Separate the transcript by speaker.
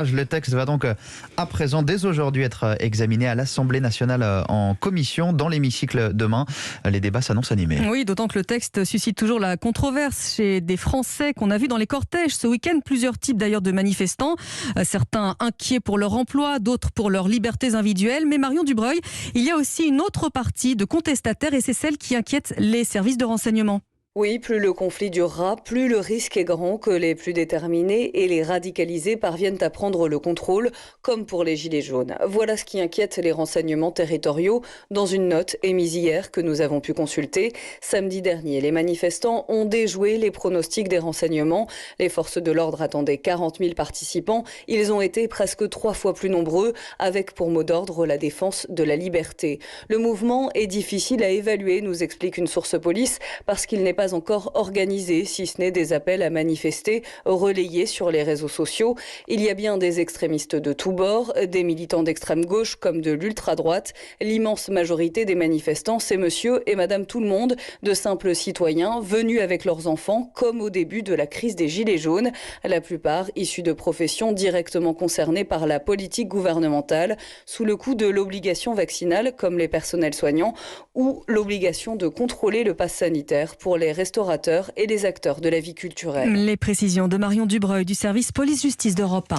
Speaker 1: Le texte va donc à présent, dès aujourd'hui, être examiné à l'Assemblée nationale en commission dans l'hémicycle demain. Les débats s'annoncent animés.
Speaker 2: Oui, d'autant que le texte suscite toujours la controverse chez des Français qu'on a vu dans les cortèges ce week-end. Plusieurs types d'ailleurs de manifestants. Certains inquiets pour leur emploi, d'autres pour leurs libertés individuelles. Mais Marion Dubreuil, il y a aussi une autre partie de contestataires et c'est celle qui inquiète les services de renseignement.
Speaker 3: Oui, plus le conflit durera, plus le risque est grand que les plus déterminés et les radicalisés parviennent à prendre le contrôle, comme pour les Gilets jaunes. Voilà ce qui inquiète les renseignements territoriaux dans une note émise hier que nous avons pu consulter. Samedi dernier, les manifestants ont déjoué les pronostics des renseignements. Les forces de l'ordre attendaient 40 000 participants. Ils ont été presque 3 fois plus nombreux, avec pour mot d'ordre la défense de la liberté. Le mouvement est difficile à évaluer, nous explique une source police, parce qu'il n'est pas encore organisé, si ce n'est des appels à manifester relayés sur les réseaux sociaux. Il y a bien des extrémistes de tous bords, des militants d'extrême gauche comme de l'ultra-droite. L'immense majorité des manifestants, c'est monsieur et madame tout le monde, de simples citoyens venus avec leurs enfants, comme au début de la crise des Gilets jaunes. La plupart issus de professions directement concernées par la politique gouvernementale, sous le coup de l'obligation vaccinale, comme les personnels soignants, ou l'obligation de contrôler le pass sanitaire pour les restaurateurs et les acteurs de la vie culturelle.
Speaker 2: Les précisions de Marion Dubreuil du service police-justice d'Europe 1.